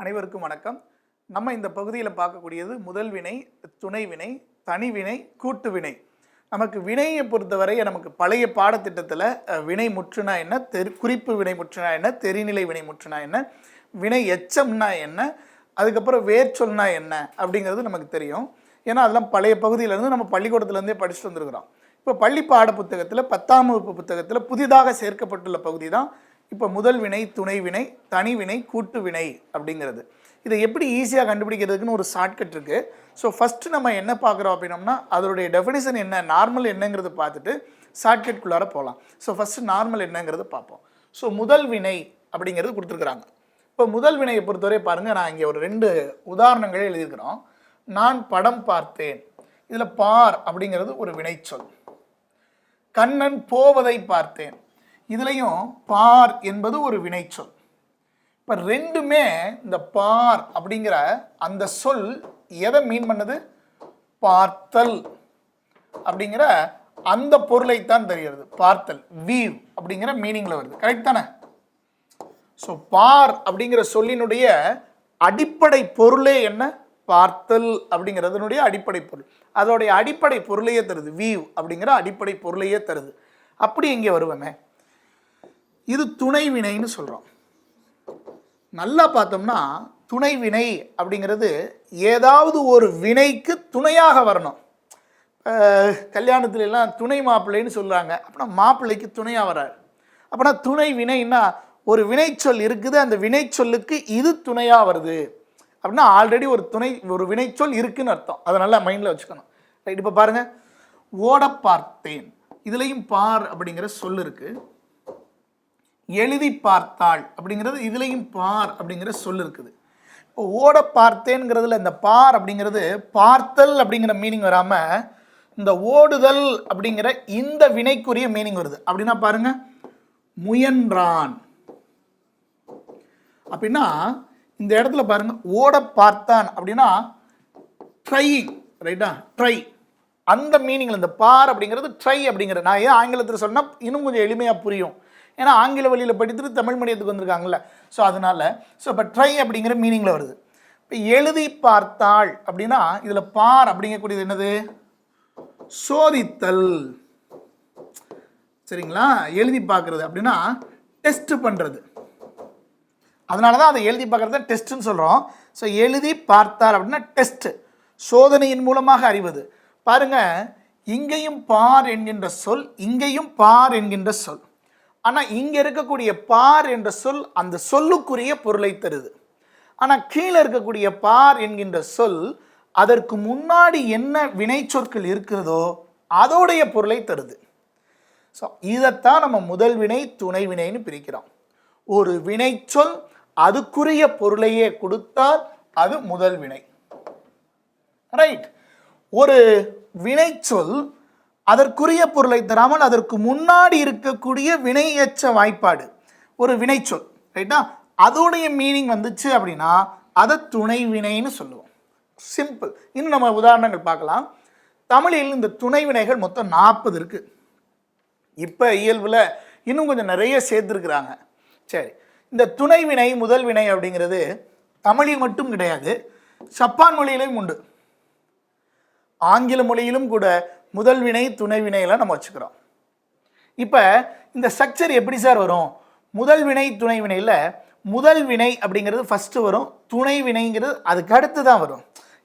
அனைவருக்கும் வணக்கம். நம்ம இந்த பகுதியில் பார்க்கக்கூடியது முதல் வினை, துணை வினை, தனி வினை, கூட்டு வினை. நமக்கு வினையை பொறுத்தவரை நமக்கு பழைய பாடத்திட்டத்தில் வினை முற்றுனா என்ன, குறிப்பு வினை முற்றுனா என்ன, தெரிநிலை வினை முற்றுனா என்ன, வினை எச்சம்னா என்ன, அதுக்கப்புறம் வேர்ச்சொல்னா என்ன அப்படிங்கிறது நமக்கு தெரியும். ஏன்னா அதெல்லாம் பழைய பகுதியிலேருந்து நம்ம பள்ளிக்கூடத்துலேருந்தே படிச்சுட்டு வந்துருக்கிறோம். இப்போ பள்ளி பாட புத்தகத்தில் 10ஆம் வகுப்பு புத்தகத்தில் புதிதாக சேர்க்கப்பட்டுள்ள பகுதி தான் இப்போ முதல் வினை, துணை வினை, தனி வினை, கூட்டு வினை அப்படிங்கிறது. இதை எப்படி ஈஸியாக கண்டுபிடிக்கிறதுக்குன்னு ஒரு ஷார்ட்கட் இருக்குது. ஸோ ஃபஸ்ட்டு நம்ம என்ன பார்க்குறோம் அப்படின்னோம்னா அதோடைய டெஃபினிஷன் என்ன, நார்மல் என்னங்கிறது பார்த்துட்டு ஷார்ட்கட்குள்ளார போகலாம். ஸோ ஃபஸ்ட்டு நார்மல் என்னங்கிறது பார்ப்போம். ஸோ முதல் வினை அப்படிங்கிறது கொடுத்துருக்குறாங்க. இப்போ முதல் வினையை பொறுத்தவரை பாருங்கள், நான் இங்கே ஒரு 2 உதாரணங்களே எழுதியிருக்கிறோம். நான் படம் பார்த்தேன். இதில் பார் அப்படிங்கிறது ஒரு வினைச்சொல். கண்ணன் போவதை பார்த்தேன். இதுலையும் பார் என்பது ஒரு வினைச்சொல். இப்போ ரெண்டுமே இந்த பார் அப்படிங்கிற அந்த சொல் எதை மீன் பண்ணுது? பார்த்தல் அப்படிங்கிற அந்த பொருளைத்தான் தெரிகிறது. பார்த்தல், வீவ் அப்படிங்கிற மீனிங்ல வருது. கரெக்ட் தானே? ஸோ பார் அப்படிங்கிற சொல்லினுடைய அடிப்படை பொருளே என்ன? பார்த்தல் அப்படிங்கிறதுனுடைய அடிப்படை பொருள். அதோடைய அடிப்படை பொருளையே தருது. வீவ் அப்படிங்கிற அடிப்படை பொருளையே தருது. அப்படி இங்கே வருவேமே, இது துணை வினைன்னு சொல்கிறோம். நல்லா பார்த்தோம்னா துணை வினை அப்படிங்கிறது ஏதாவது ஒரு வினைக்கு துணையாக வரணும். கல்யாணத்துல எல்லாம் துணை மாப்பிள்ளைன்னு சொல்கிறாங்க. அப்படின்னா மாப்பிள்ளைக்கு துணையாக வராரு. அப்படின்னா துணை வினைன்னா ஒரு வினைச்சொல் இருக்குது, அந்த வினைச்சொல்லுக்கு இது துணையாக வருது அப்படின்னா ஆல்ரெடி ஒரு வினைச்சொல் இருக்குன்னு அர்த்தம். அதை நல்லா மைண்டில் வச்சுக்கணும். ரைட். இப்போ பாருங்கள், ஓட பார்த்தேன். இதுலேயும் பார் அப்படிங்கிற சொல் இருக்குது. எழுதி பார்த்தாள் அப்படிங்கிறது இதுலேயும் பார் அப்படிங்கிற சொல் இருக்குது. இப்போ ஓட பார்த்தேன்ங்கிறதுல இந்த பார் அப்படிங்கிறது பார்த்தல் அப்படிங்கிற மீனிங் வராமல் இந்த ஓடுதல் அப்படிங்கிற இந்த வினைக்குரிய மீனிங் வருது. அப்படின்னா பாருங்க, முயன்றான் அப்படின்னா இந்த இடத்துல பாருங்க, ஓட பார்த்தான் அப்படின்னா ட்ரையிங். ரைட்டா? ட்ரை அந்த மீனிங்ல இந்த பார் அப்படிங்கிறது ட்ரை அப்படிங்கிற. நான் ஏன் ஆங்கிலத்தில் சொன்னால் இன்னும் கொஞ்சம் எளிமையாக புரியும். ஏன்னா ஆங்கில வழியில் படித்துட்டு தமிழ் மீடியத்துக்கு வந்திருக்காங்கல்ல. ஸோ அதனால இப்போ ட்ரை அப்படிங்கிற மீனிங்கில் வருது. இப்போ எழுதி பார்த்தாள் அப்படின்னா இதில் பார் அப்படிங்கக்கூடியது என்னது? சோதித்தல். சரிங்களா? எழுதி பார்க்கறது அப்படின்னா டெஸ்ட் பண்ணுறது. அதனால தான் அதை எழுதி பார்க்கறது டெஸ்ட்டுன்னு சொல்கிறோம். ஸோ எழுதி பார்த்தாள் அப்படின்னா டெஸ்ட், சோதனையின் மூலமாக அறிவது. பாருங்க, இங்கேயும் பார் என்கின்ற சொல், இங்கேயும் பார் என்கின்ற சொல். ஆனால் இங்கே இருக்கக்கூடிய பார் என்ற சொல் அந்த சொல்லுக்குரிய பொருளை தருது. ஆனால் கீழே இருக்கக்கூடிய பார் என்கின்ற சொல் அதற்கு முன்னாடி என்ன வினைச்சொற்கள் இருக்கிறதோ அதோடைய பொருளை தருது. ஸோ இதைத்தான் நம்ம முதல் வினை, துணை வினைன்னு பிரிக்கிறோம். ஒரு வினைச்சொல் அதுக்குரிய பொருளையே கொடுத்தால் அது முதல் வினை. ரைட். ஒரு வினைச்சொல் அதற்குரிய பொருளை தராமல் அதற்கு முன்னாடி இருக்கக்கூடிய வினையச்ச வாய்ப்பாடு ஒரு வினைச்சொல். ரைட்டா? அதோடைய மீனிங் வந்துச்சு அப்படின்னா அதை துணை வினைன்னு சொல்லுவோம். சிம்பிள். இன்னும் நம்ம உதாரணங்கள் பார்க்கலாம். தமிழில் இந்த துணை வினைகள் மொத்தம் 40 இருக்கு. இப்போ இயல்பில் இன்னும் கொஞ்சம் நிறைய சேர்த்துருக்குறாங்க. சரி, இந்த துணை வினை, முதல் வினை அப்படிங்கிறது தமிழில் மட்டும் கிடையாது, ஜப்பான் மொழியிலையும் உண்டு. ஆங்கில மொழியிலும் கூட முதல் வினை, துணை வினையெல்லாம் நம்ம வச்சுக்கிறோம். இப்போ இந்த ஸ்ட்ரக்சர் எப்படி சார் வரும்? முதல் வினை, துணை வினையில் முதல் வினை அப்படிங்கிறது ஃபஸ்ட்டு வரும், துணை வினைங்கிறது அதுக்கு அடுத்து தான் வரும்.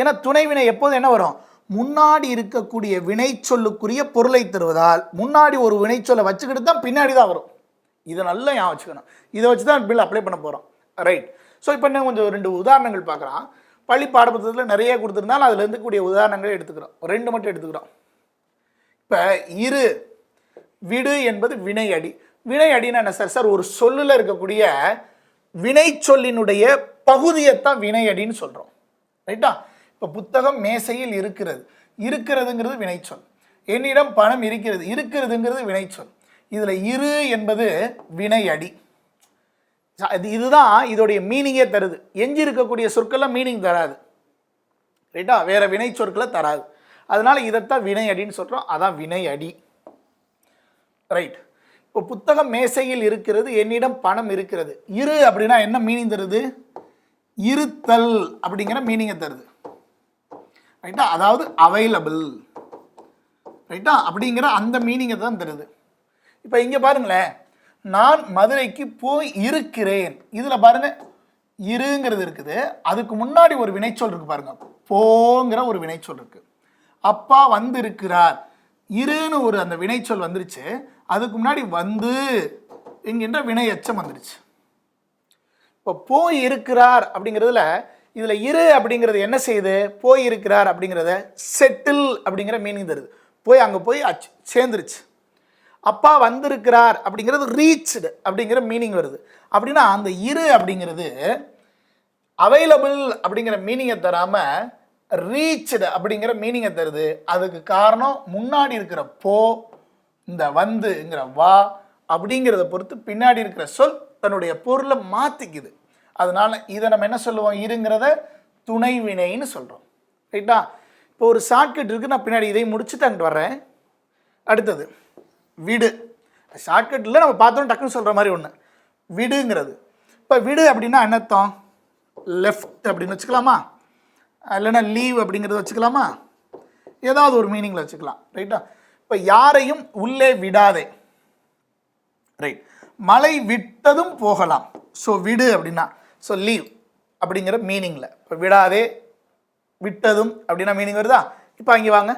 ஏன்னா துணை வினை எப்போது என்ன வரும்? முன்னாடி இருக்கக்கூடிய வினை சொல்லுக்குரிய பொருளை தருவதால் முன்னாடி ஒரு வினைச்சொல்லை வச்சுக்கிட்டு தான் பின்னாடி தான் வரும். இதை நல்லா ஞாபகம் வச்சுக்கணும். இதை வச்சு தான் பில் அப்ளை பண்ண போகிறோம். ரைட். ஸோ இப்போ இன்னும் கொஞ்சம் 2 உதாரணங்கள் பார்க்குறான். பள்ளி பாடப்புத்தகத்தில் நிறைய கொடுத்துருந்தாலும் அதில் இருக்கக்கூடிய உதாரணங்களை எடுத்துக்கிறோம். 2 மட்டும் எடுத்துக்கிறோம். இப்போ இரு, விடு என்பது வினை அடி. வினை அடின்னா என்ன சார்? சார் ஒரு சொல்லில் இருக்கக்கூடிய வினை சொல்லினுடைய பகுதியைத்தான் வினை அடின்னு சொல்கிறோம். ரைட்டா? இப்போ புத்தகம் மேசையில் இருக்கிறது. இருக்கிறதுங்கிறது வினைச்சொல். என்னிடம் பணம் இருக்கிறது. இருக்கிறதுங்கிறது வினைச்சொல். இதில் இரு என்பது வினை அடி. இதுதான் இதோடைய மீனிங்கே தருது. எஞ்சி இருக்கக்கூடிய சொற்கள்லாம் மீனிங் தராது. ரைட்டா? வேற வினை சொற்களை தராது. அதனால இதைத்தான் வினை அடின்னு சொல்கிறோம். அதான் வினை அடி. ரைட். இப்போ புத்தகம் மேசையில் இருக்கிறது, என்னிடம் பணம் இருக்கிறது. இரு அப்படின்னா என்ன மீனிங் தருது? இருத்தல் அப்படிங்கிற மீனிங்கை தருது. ரைட்டா, அதாவது அவைலபிள். ரைட்டா, அப்படிங்கிற அந்த மீனிங்கை தான் தருது. இப்போ இங்கே பாருங்களேன், நான் மதுரைக்கு போய் இருக்கிறேன். இதில் பாருங்க இருங்கிறது இருக்குது, அதுக்கு முன்னாடி ஒரு வினைச்சொல் இருக்கு பாருங்க, போங்கிற ஒரு வினைச்சொல் இருக்கு. அப்பா வந்து இருக்கிறார், இருன்னு ஒரு அந்த வினைச்சொல் வந்துருச்சு, அதுக்கு முன்னாடி வந்து என்கின்ற வினை எச்சம் வந்துருச்சு. இப்போ போய் இருக்கிறார் அப்படிங்கிறதுல இதில் இரு அப்படிங்கிறது என்ன செய்யுது, போய் இருக்கிறார் அப்படிங்கிறத செட்டில் அப்படிங்கிற மீனிங் தருது. போய் அங்கே போய் சேர்ந்துருச்சு. அப்பா வந்திருக்கிறார் அப்படிங்கிறது ரீச்டு அப்படிங்கிற மீனிங் வருது. அப்படின்னா அந்த இரு அப்படிங்கிறது அவைலபிள் அப்படிங்கிற மீனிங்கை தராமல் ரீச்டு அப்படிங்கிற மீனிங்கை தருது. அதுக்கு காரணம் முன்னாடி இருக்கிற போ, இந்த வந்துங்கிற வா அப்படிங்கிறத பொறுத்து பின்னாடி இருக்கிற சொல் தன்னுடைய பொருளை மாற்றிக்குது. அதனால இதை நம்ம என்ன சொல்லுவோம், இருங்கிறத துணை வினைன்னு சொல்கிறோம். ரைட்டா, இப்போ ஒரு ஷார்ட்கட் இருக்குது, நான் பின்னாடி இதை முடிச்சுட்டு அங்கிட்டு வர்றேன். அடுத்தது விடு. ஷார்ட்கட்டில் நம்ம பார்த்தோம் டக்குன்னு சொல்கிற மாதிரி ஒன்று விடுங்கிறது. இப்போ விடு அப்படின்னா என்ன அர்த்தம், லெஃப்ட் அப்படின்னு வச்சுக்கலாமா, இல்லைன்னா லீவ் அப்படிங்கிறத வச்சுக்கலாமா, ஏதாவது ஒரு மீனிங்கில் வச்சுக்கலாம். ரைட்டா, இப்போ யாரையும் உள்ளே விடாதே. ரைட், மழை விட்டதும் போகலாம். ஸோ விடு அப்படின்னா ஸோ லீவ் அப்படிங்கிற மீனிங்கில். இப்போ விடாதே விட்டதும் அப்படின்னா மீனிங் வருதா. இப்போ அங்கே வாங்க,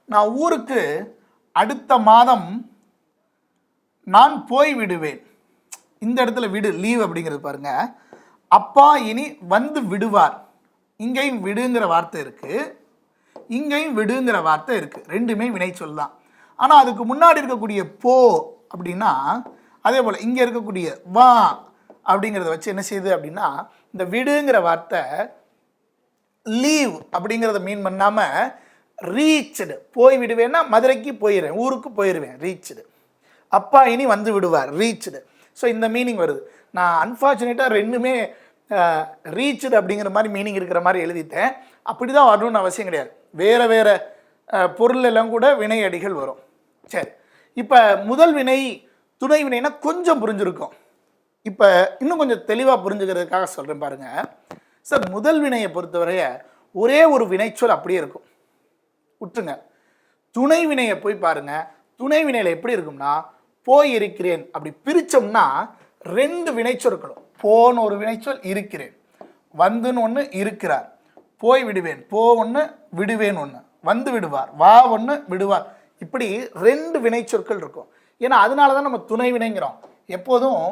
நான் ஊருக்கு அடுத்த மாதம் நான் போய் விடுவேன். இந்த இடத்துல விடு லீவ் அப்படிங்கிறது பாருங்க, அப்பா இனி வந்து விடுவார். இங்கேயும் விடுங்கிற வார்த்தை இருக்குது, இங்கேயும் விடுங்கிற வார்த்தை இருக்குது, ரெண்டுமே வினை சொல் தான். ஆனால் அதுக்கு முன்னாடி இருக்கக்கூடிய போ அப்படின்னா அதே போல் இங்கே இருக்கக்கூடிய வா அப்படிங்கிறத வச்சு என்ன செய்யுது அப்படின்னா இந்த விடுங்கிற வார்த்தை லீவ் அப்படிங்கிறத மீன் பண்ணாமல் ரீச்டு, போய் விடுவேன்னா மதுரைக்கு போயிடுவேன், ஊருக்கு போயிடுவேன், ரீச்டு. அப்பா இனி வந்து விடுவார், ரீச்டு. ஸோ இந்த மீனிங் வருது. நான் அன்ஃபார்ச்சுனேட்டாக ரெண்டுமே ரீச்டு அப்படிங்கிற மாதிரி மீனிங் இருக்கிற மாதிரி எழுதிட்டேன். அப்படி தான் வரணும்னு அவசியம் கிடையாது, வேறு வேறு பொருள் எல்லாம் கூட வினை அடிகள் வரும். சரி, இப்போ முதல் வினை துணை வினைனா கொஞ்சம் புரிஞ்சிருக்கும். இப்போ இன்னும் கொஞ்சம் தெளிவாக புரிஞ்சுக்கிறதுக்காக சொல்கிறேன் பாருங்கள். சார், முதல் வினையை பொறுத்தவரைய ஒரே ஒரு வினைச்சொல் அப்படியே இருக்கும், விட்டுருங்க. துணை வினையை போய் பாருங்க, துணை வினையில் எப்படி இருக்கும்னா போய் இருக்கிறேன் அப்படி பிரித்தோம்னா ரெண்டு வினைச்சொல் இருக்கணும். போன்னு ஒரு வினைச்சொல், இருக்கிறேன், வந்துன்னு ஒன்று, இருக்கிறார், போய் விடுவேன், போ ஒன்று, விடுவேன் ஒன்று, வந்து விடுவார், வா ஒன்று, விடுவார், இப்படி ரெண்டு வினைச்சொற்கள் இருக்கும். ஏன்னா அதனால தான் நம்ம துணை வினைங்கிறோம். எப்போதும்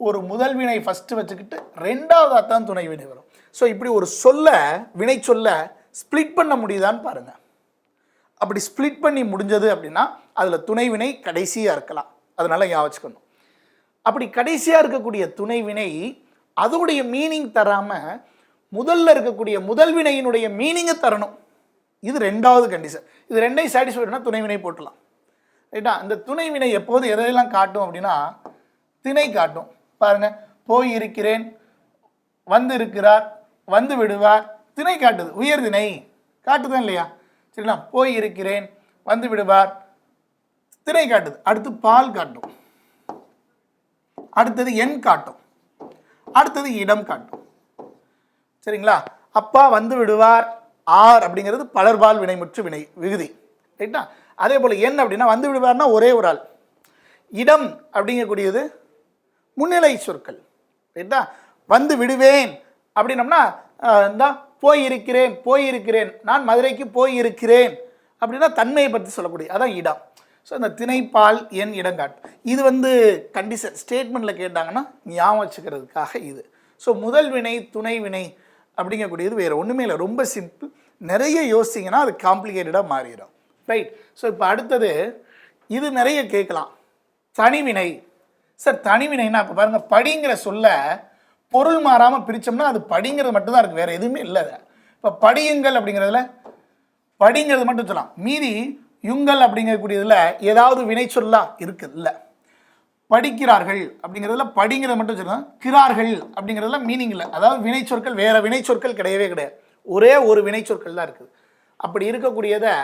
ஒரு முதல் வினை ஃபஸ்ட்டு வச்சுக்கிட்டு ரெண்டாவதாக தான் துணை வினை வரும். ஸோ இப்படி ஒரு சொல்ல வினை சொல்ல ஸ்ப்ளிட் பண்ண முடியுதான்னு பாருங்கள். அப்படி ஸ்ப்ளிட் பண்ணி முடிஞ்சது அப்படின்னா அதில் துணை வினை கடைசியாக இருக்கலாம். அதனால் ஞாபகம் வச்சுக்கணும். அப்படி கடைசியாக இருக்கக்கூடிய துணை வினை அதோடைய மீனிங் தராமல் முதல்ல இருக்கக்கூடிய முதல் வினையினுடைய மீனிங்கை தரணும். இது ரெண்டாவது கண்டிஷன். இது ரெண்டையும் சாட்டிஸ்ஃபைட்னா துணை வினை போட்டலாம். ரைட்டா, இந்த துணை வினை எப்போது எதையெல்லாம் காட்டும் அப்படின்னா திணை காட்டும். பாருங்க, போய் இருக்கிறேன், வந்து இருக்கிறார், வந்து விடுவார், திணை காட்டுது, உயர் திணை காட்டுதான் இல்லையா. சரிங்களா, போய் இருக்கிறேன், வந்து விடுவார், திணை காட்டுது. அடுத்து பால் காட்டும், அடுத்தது எண் காட்டும், அடுத்தது இடம் காட்டும். சரிங்களா, அப்பா வந்து விடுவார் ஆர் அப்படிங்கிறது பலர்பால் வினைமுற்று வினை விகுதி. ரைட்டா, அதே போல் எண் அப்படின்னா வந்து விடுவார்னா ஒரே ஒரு ஆள். இடம் அப்படிங்கக்கூடியது முன்னிலை சொற்கள். ரைட்டா, வந்து விடுவேன் அப்படின்னம்னா இந்த போயிருக்கிறேன், போயிருக்கிறேன், நான் மதுரைக்கு போயிருக்கிறேன் அப்படின்னா தன்மையை பற்றி சொல்லக்கூடிய அதான் இடம். ஸோ இந்த திணைப்பால் எண் இடம் காட்டும். இது கண்டிஷன் ஸ்டேட்மெண்ட்டில் கேட்டாங்கன்னா ஞாபகம் வச்சுக்கிறதுக்காக இது. ஸோ முதல் வினை துணை வினை அப்படிங்கக்கூடியது வேறு ஒன்றுமே இல்லை, ரொம்ப சிம்பிள். நிறைய யோசிச்சிங்கன்னா அது காம்ப்ளிகேட்டடாக மாறிடும். ரைட், ஸோ இப்போ அடுத்தது இது நிறைய கேட்கலாம், தனிவினை. சார், தனிவினைனா இப்போ பாருங்கள், படிங்கிற சொல்ல பொருள் மாறாமல் பிரித்தோம்னா அது படிங்கிறது மட்டும்தான் இருக்குது, வேறு எதுவுமே இல்லை. இப்போ படியுங்கள் அப்படிங்கிறதுல படிங்கிறது மட்டும் சொல்லலாம், மீதி யுங்கள் அப்படிங்கக்கூடியதில் ஏதாவது வினை சொல்லலாம் இருக்குது இல்லை. படிக்கிறார்கள் அப்படிங்கிறதுல படிங்கிறத மட்டும் சொல்லலாம், கிரார்கள் அப்படிங்கிறதுல மீனிங் இல்லை. அதாவது வினைச்சொற்கள் வேறு வினைச்சொற்கள் கிடையவே கிடையாது, ஒரே ஒரு வினைச்சொற்கள் தான் இருக்குது. அப்படி இருக்கக்கூடியதை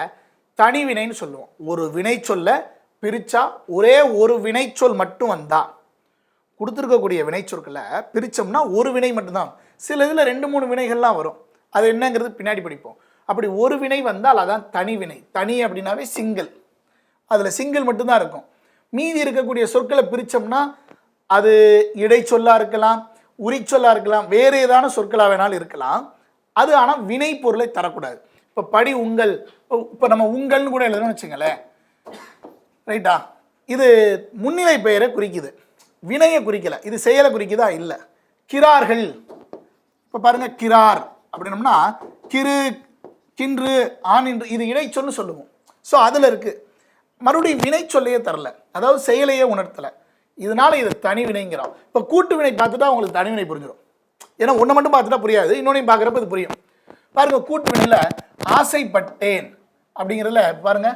தனிவினைன்னு சொல்லுவோம். ஒரு வினைச்சொல்ல பிரித்தா ஒரே ஒரு வினைச்சொல் மட்டும் வந்தா, கொடுத்துருக்கக்கூடிய வினைச்சொற்களை பிரித்தோம்னா ஒரு வினை மட்டும்தான். சில இதில் 2-3 வினைகள்லாம் வரும். அது என்னங்கிறது பின்னாடி படிப்போம். அப்படி ஒரு வினை வந்தால் அதான் தனி வினை. தனி அப்படின்னாவே சிங்கிள், அதில் சிங்கிள் மட்டும்தான் இருக்கும். மீதி இருக்கக்கூடிய சொற்களை பிரித்தோம்னா அது இடைச்சொல்லா இருக்கலாம், உரிச்சொல்லா இருக்கலாம், வேறு ஏதான சொற்களாக வேணாலும் இருக்கலாம். அது ஆனால் வினை பொருளை தரக்கூடாது. இப்போ படி உங்கள், இப்போ நம்ம உங்கள்னு கூட எழுதணும்னு வச்சுங்களேன், ரைட்டா? இது முன்னிலை பெயரை குறிக்குது, வினையை குறிக்கல. இது செயலை குறிக்குதா? இல்லை. கிரார்கள், இப்போ பாருங்க, கிரார் அப்படின்னம்னா கிரு, கின்று, ஆனின்று, இது இடைச்சொல்னு சொல்லுவோம். ஸோ அதில் இருக்கு. மறுபடியும் வினை சொல்லையே தரல, அதாவது செயலையே உணர்த்தலை. இதனால இது தனி வினைங்கிறோம். இப்போ கூட்டு வினை பார்த்துட்டா உங்களுக்கு தனி வினை புரிஞ்சிடும். ஏன்னா ஒன்றை மட்டும் பார்த்துட்டா புரியாது, இன்னொன்னையும் பார்க்குறப்ப இது புரியும். பாருங்க, கூட்டு வினையில் ஆசைப்பட்டேன் அப்படிங்கிறதுல பாருங்க,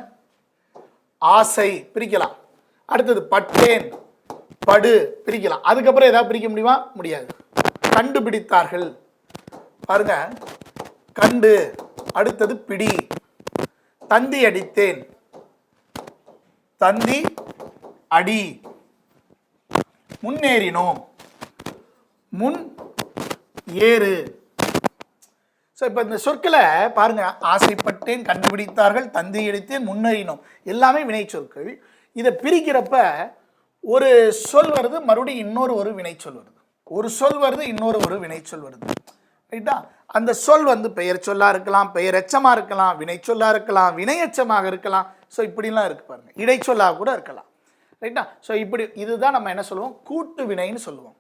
ஆசை பிரிக்கலாம். அடுத்தது பட்டேன், படு பிரிக்கலாம். அதுக்கப்புறம் ஏதாவது பிரிக்க முடியுமா? முடியாது. கண்டுபிடித்தார்கள், பாருங்க, கண்டு, அடுத்தது பிடி. தந்தி அடித்தேன், தந்தி அடி. முன்னேறினோம், முன் ஏறு. ஸோ இப்போ இந்த சொற்களை பாருங்க, ஆசைப்பட்டேன், கண்டுபிடித்தார்கள், தந்தி அடித்தேன், முன்னேறினோம், எல்லாமே வினை சொற்கள். இதை பிரிக்கிறப்ப ஒரு சொல் வருது, மறுபடியும் இன்னொரு வினைச்சொல் வருது. ஒரு சொல் வருது, இன்னொரு வினைச்சொல் வருது, ரைட்டா? அந்த சொல் வந்து பெயர் சொல்லா இருக்கலாம், பெயர் எச்சமாக இருக்கலாம், வினைச்சொல்லா இருக்கலாம், வினையச்சமாக இருக்கலாம். ஸோ இப்படிலாம் இருக்கு பாருங்க, இடைச்சொல்லாக கூட இருக்கலாம், ரைட்டா? ஸோ இப்படி இதுதான் நம்ம என்ன சொல்லுவோம், கூட்டு வினைன்னு சொல்லுவோம்.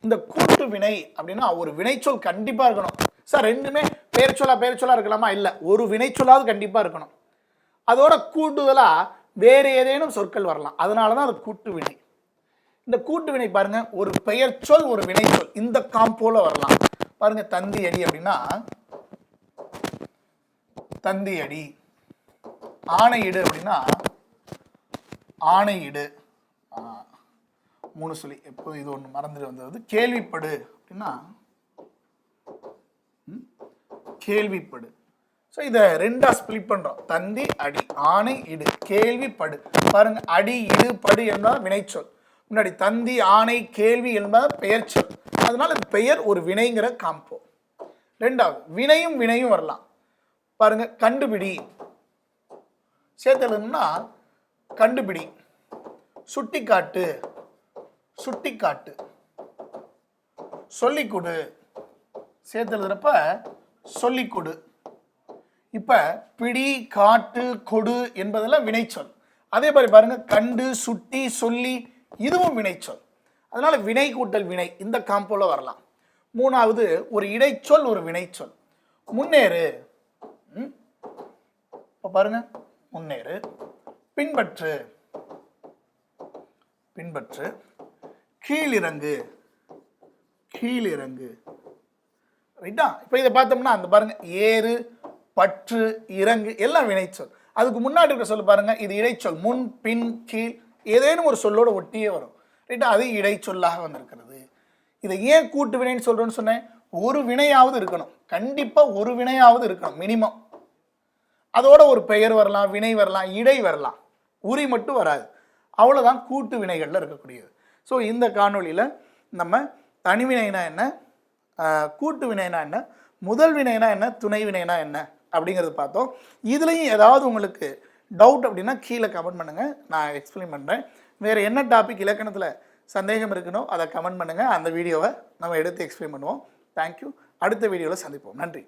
இந்த கூட்டு வினை அப்படின்னா ஒரு வினைச்சொல் கண்டிப்பாக இருக்கணும். சார் ரெண்டுமே பெயர் சொல்லா இருக்கலாமா? இல்லை, ஒரு வினைச்சொல்லாவது கண்டிப்பாக இருக்கணும். அதோட கூட்டுதலாக வேறு ஏதேனும் சொற்கள் வரலாம், அதனால தான் அது கூட்டு வினை. இந்த கூட்டு வினை பாருங்க, ஒரு பெயர் சொல், ஒரு வினைச்சொல், இந்த காம்போல வரலாம். பாருங்க, தந்தி அடி அப்படின்னா தந்தி அடி. ஆணையிடு அப்படின்னா ஆணையிடு. 3 சொல்லி எப்போ இது ஒன்று மறந்துட்டு வந்தது. கேள்விப்படு அப்படின்னா கேள்விப்படு. ஸோ இதை 2ஆ ஸ்பிளிட் பண்ணுறோம். தந்தி அடி, ஆணை இடு, கேள்விப்படு. பாருங்க, அடி இடு படு என்பது வினைச்சொல். முன்னாடி தந்தி ஆணை கேள்வி என்பது பெயர் சொல். அதனால பெயர் ஒரு வினைங்கிற காம்போ. 2வது வினையும் வரலாம். பாருங்க, கண்டுபிடி சேர்த்தலுன்னா கண்டுபிடி. சுட்டிக்காட்டு, சுட்டிக்காட்டு. சொல்லிக்கொடு சேர்த்தலுறப்ப சொல்லிக்கொடு. இப்ப பிடி, காட்டு, கொடு என்பதெல்லாம் வினைச்சொல். அதே மாதிரி பாருங்க, கண்டு, சுட்டி, சொல்லி, இதுவும் வினைச்சொல். அதனால வினை கூட்டல் வினை இந்த காம்போல வரலாம். 3வது ஒரு இடைச்சொல், ஒரு வினைச்சொல். முன்னேறு, இப்ப பாருங்க, முன்னேறு. பின்பற்று, பின்பற்று. கீழிறங்கு, கீழிறங்கு, ரைட்டா? இப்போ இதை பார்த்தோம்னா அந்த பாருங்க, ஏறு, பற்று, இறங்கு எல்லாம் வினைச்சொல். அதுக்கு முன்னாடி இருக்க சொல்லு பாருங்க, இது இடைச்சொல். முன், பின், கீழ் ஏதேனும் ஒரு சொல்லோட ஒட்டியே வரும், ரைட்டா? அது இடைச்சொல்லாக வந்திருக்கிறது. இதை ஏன் கூட்டு வினைன்னு சொல்றேன்னு சொன்னேன், ஒரு வினையாவது இருக்கணும், கண்டிப்பா ஒரு வினையாவது இருக்கணும் மினிமம். அதோட ஒரு பெயர் வரலாம், வினை வரலாம், இடை வரலாம், உரி மட்டும் வராது. அவ்வளோதான் கூட்டு வினைகளில் இருக்கக்கூடியது. ஸோ இந்த காணொலியில் நம்ம தனிவினைனா என்ன, கூட்டு வினைனா என்ன, முதல் வினைனா என்ன, துணை வினைனா என்ன அப்படிங்கிறது பார்த்தோம். இதுலேயும் ஏதாவது உங்களுக்கு டவுட் அப்படின்னா கீழே கமெண்ட் பண்ணுங்கள், நான் எக்ஸ்பிளைன் பண்ணுறேன். வேறு என்ன டாபிக் இலக்கணத்தில் சந்தேகம் இருக்கணும் அதை கமெண்ட் பண்ணுங்கள், அந்த வீடியோவை நம்ம எடுத்து எக்ஸ்பிளைன் பண்ணுவோம். தேங்க்யூ. அடுத்த வீடியோவில் சந்திப்போம். நன்றி.